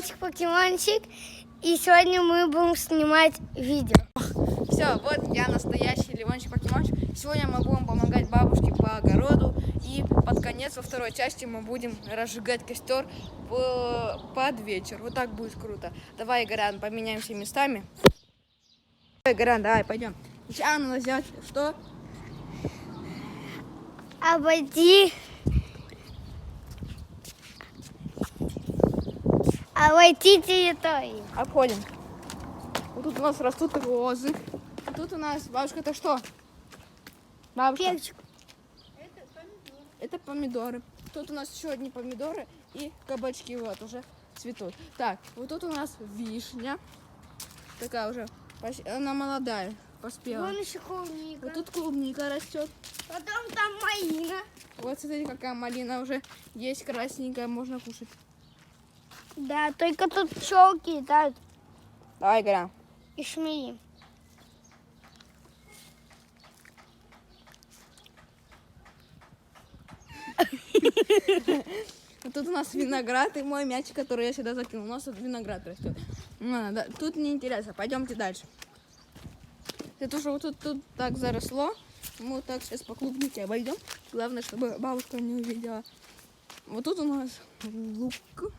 Лимончик, и сегодня мы будем снимать видео. Все, вот я настоящий Лимончик-покемончик. Сегодня мы будем помогать бабушке по огороду. И под конец, во второй части, мы будем разжигать костер под вечер. Вот так будет круто. Давай, Игорян, поменяемся местами. Игорян, давай, пойдем. Сейчас надо сделать что? Обойти территорию. Обходим. Вот тут у нас растут розы. А тут у нас, бабушка, это что? Бабушка. Перчик. Это помидоры. Тут у нас еще одни помидоры и кабачки вот уже цветут. Так, вот тут у нас вишня. Такая уже, она молодая, поспела. Вон еще клубника. Вот тут клубника растет. Потом там малина. Вот смотрите, какая малина уже есть, красненькая, можно кушать. Да, только тут пчелки, да, Давай, Игоря. и шмели. Вот тут у нас виноград и мой мячик, который я сюда закинул. У нас тут виноград растет. Тут неинтересно, пойдемте дальше. Это уже вот тут так заросло. Мы вот так сейчас по клубнике обойдем. Главное, чтобы бабушка не увидела. Вот тут у нас лук.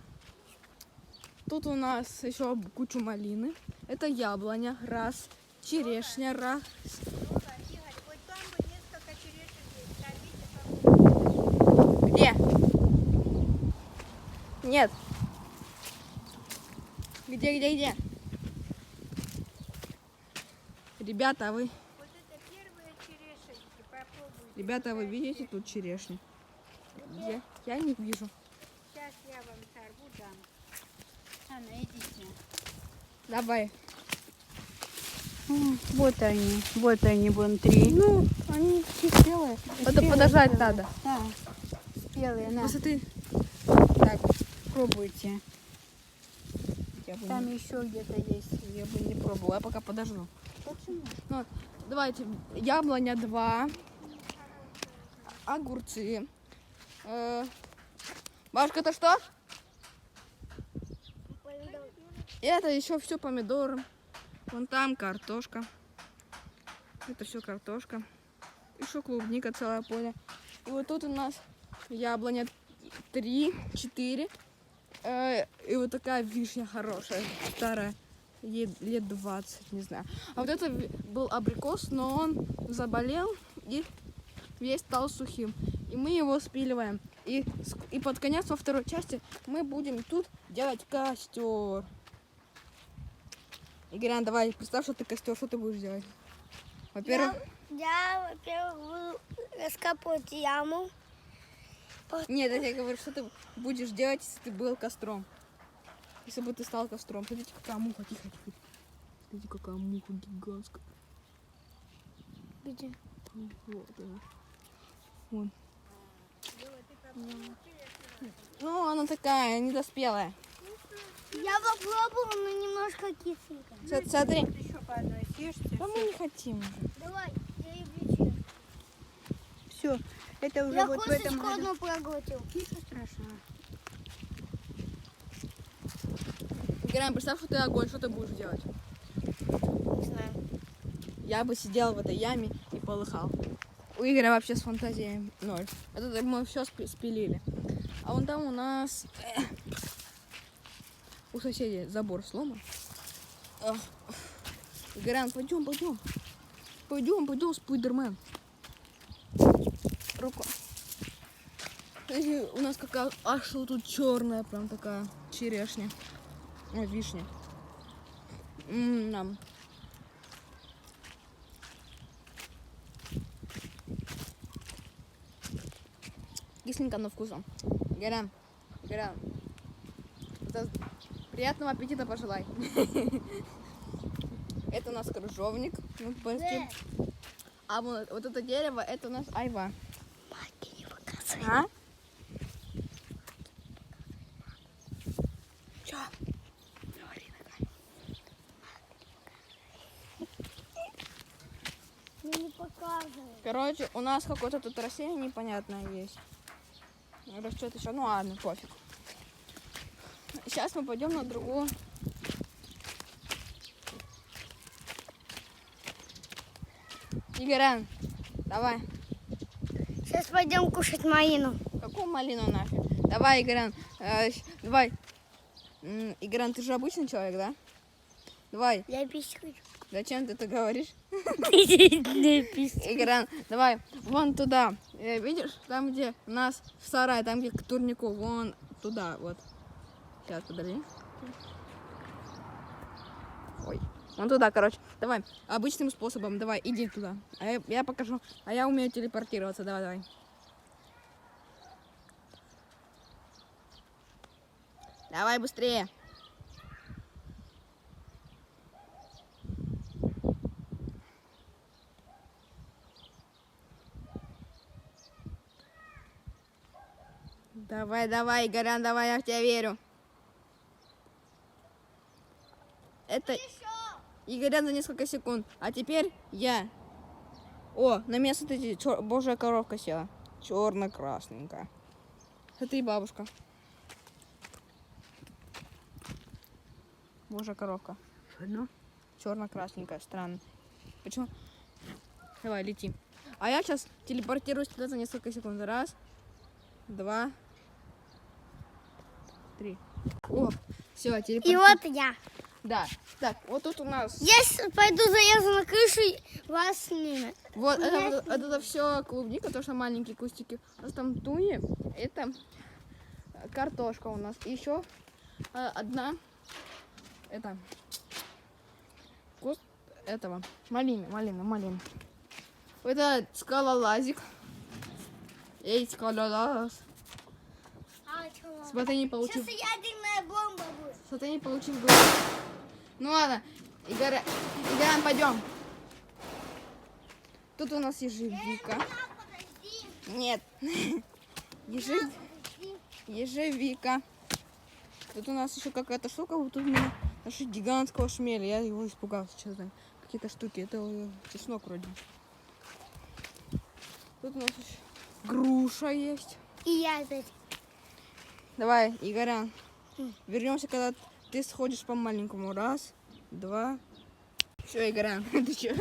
Тут у нас еще кучу малины. Это яблоня, раз. Черешня, раз. Где? Нет. Где? Ребята, а вы... Вот это первая черешенька, попробуйте. Ребята, вы видите тут черешню? Где? Я не вижу. Сейчас я вам сорву, дам. Анна, идите. Давай. Вот они вон три. Ну, они такие спелые. Это подождать надо. Да, спелые, на, Высоты. Так, пробуйте. я бы, Там еще где-то есть. я бы не пробовала, я пока подожду. Почему? Ну, давайте, яблоня 2, огурцы. Бабушка, это что? Это еще все помидоры. Вон там картошка. Это все картошка. Еще клубника, целое поле. И вот тут у нас яблоня 3, 4. И вот такая вишня хорошая, старая. Ей лет 20, не знаю. А вот это был абрикос, но он заболел и весь стал сухим. И мы его спиливаем. И под конец во второй части мы будем тут делать костер. Игорян, давай, представь, что ты костер, что ты будешь делать? Во-первых... Я, во-первых, буду раскапывать яму. Нет, я тебе говорю, что ты будешь делать, если ты был костром. Если бы ты стал костром. Смотрите, какая муха, тихо. Смотрите, какая муха гигантская. Где? Вот она. Вон. Ну, она такая, недоспелая. Я попробовала, но немножко кисленькая. Смотри. Еще по одной съешьте. Да мы не хотим уже. Давай, я и включу. Все, это уже Я вот в этом косточку году. одну проглотил. Ничего страшного. Игорян, представь, что ты огонь, что ты будешь делать? Не знаю. Я бы сидел в этой яме и полыхал. У Игоря вообще с фантазией ноль. Это мы все спилили. А вон там у нас у соседей забор сломан. Игорян, пойдем. Пойдем, Спайдермен. Руку. Смотрите, у нас какая аж вот тут черная, прям такая черешня. Ой, вишня. Нам. Кисленько, но вкусно. Игорян. Приятного аппетита пожелай. Это у нас крыжовник. А вот это дерево, это у нас айва. Маги не показывай. А? Чё? Ну не показывай. Короче, у нас какое-то тут растение непонятное есть. Растет еще, ну ладно, пофиг. сейчас мы пойдем на другую. Игорян, давай. Сейчас пойдем кушать малину. Какую малину нафиг? Давай, Игорян, давай. Игорян, ты же обычный человек, да? Давай. Я пить хочу. Зачем ты это говоришь? Я пить. Игорян, давай, вон туда. Видишь, там, где у нас в сарае, там, где к турнику, вон туда, вот. Сейчас, подожди. Ой, вон туда, короче. Давай, обычным способом, давай, иди туда. А я покажу. А я умею телепортироваться, давай, давай. Давай быстрее. Давай, давай, Игорян, давай, я в тебя верю. Это Игорян за несколько секунд. А теперь я. О, на место ты божья коровка села. Черно-красненькая. Это и бабушка. Божья коровка. Черно-красненькая, странно. Почему? Давай, лети. А я сейчас телепортируюсь туда за несколько секунд. Раз, два, три. О, все, И телепортируюсь. вот я. Да. Так, вот тут у нас. Я пойду залезу на крышу и вас снимет. Вот это все клубника, то что маленькие кустики. У нас там туи, это картошка у нас. И еще одна, это куст этого малина. Это скалолазик. Эй, скалолаз. Смотри, не получил. Сейчас ядерная бомба будет. Смотри, не получил голову. Ну ладно, Игорян, пойдем. Тут у нас ежевика. Подожди. Нет. Ежевика. Тут у нас еще какая-то штука. Вот тут у меня нашли гигантского шмеля. Я его испугался, честно. Какие-то штуки. Это чеснок вроде. Тут у нас еще груша есть. И я опять. Давай, Игорян. Вернемся, когда ты сходишь по маленькому. Раз, два. Все, Игорян. Ты че?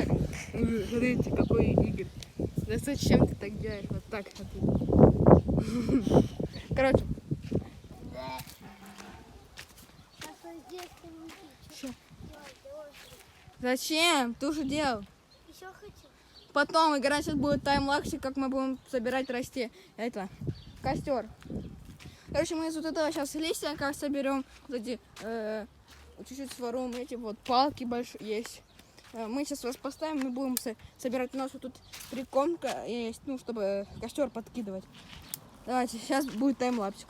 Смотрите, какой Игорь. Да зачем ты так делаешь? Вот так. Короче. Зачем? Ты уже делал. Еще хочу. Потом, Игорян, сейчас будет таймлапсик, как мы будем собирать расти. Это, костер. Короче, мы из вот этого сейчас листья как соберем. Вот эти, чуть-чуть своруем. Эти вот палки большие есть. Мы сейчас вас поставим, мы будем собирать. У нас вот тут прикормка есть, ну, чтобы костер подкидывать. Давайте, сейчас будет таймлапсик.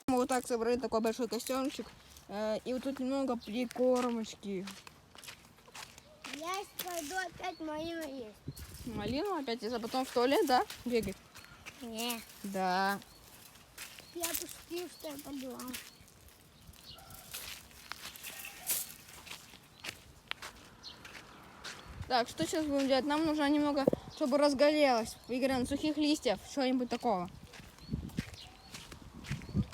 Мы вот так собрали такой большой костюмчик. И вот тут немного прикормочки. Я пойду опять малину есть. Малину опять, а потом в туалет, да, бегать? Не. Да. Я пустил, что я подумала. Так, что сейчас будем делать? Нам нужно немного, чтобы разгорелось. Играем сухих листьев, что-нибудь такого.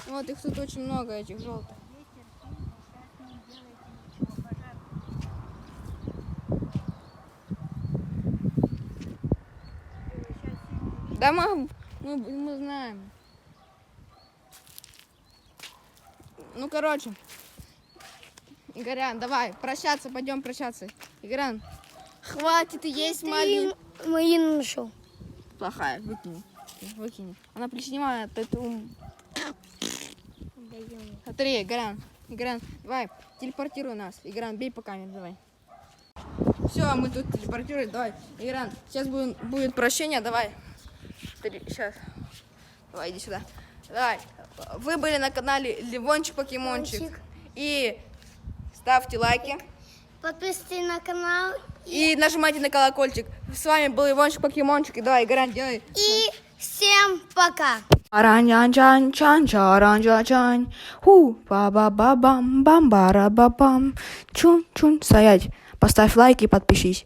Вот их тут очень много, этих желтых. Да мы знаем. Ну, короче. Игорян, давай, прощаться, пойдем прощаться. Игорян, хватит есть мои. Мои нашел. Плохая, выкини. Она приснимает эту... Смотри, Игорян, давай, телепортируй нас. Игорян, бей по камере, давай. Все, мы тут телепортируем, давай. Игорян, сейчас будет прощение, давай. Сейчас. Давай, иди сюда. Давай. Вы были на канале Левончик Покемончик. И ставьте лайки. Подписывайтесь на канал. И нажимайте на колокольчик. С вами был Левончик Покемончик. И давай, Игорян, делай. И всем пока. Аранчан-чан-чан-чан-чан-чан. Ху, ба-ба-ба-бам, бам-бара-ба-бам. Чун-чун. Стоять. Поставь лайк и подпишись.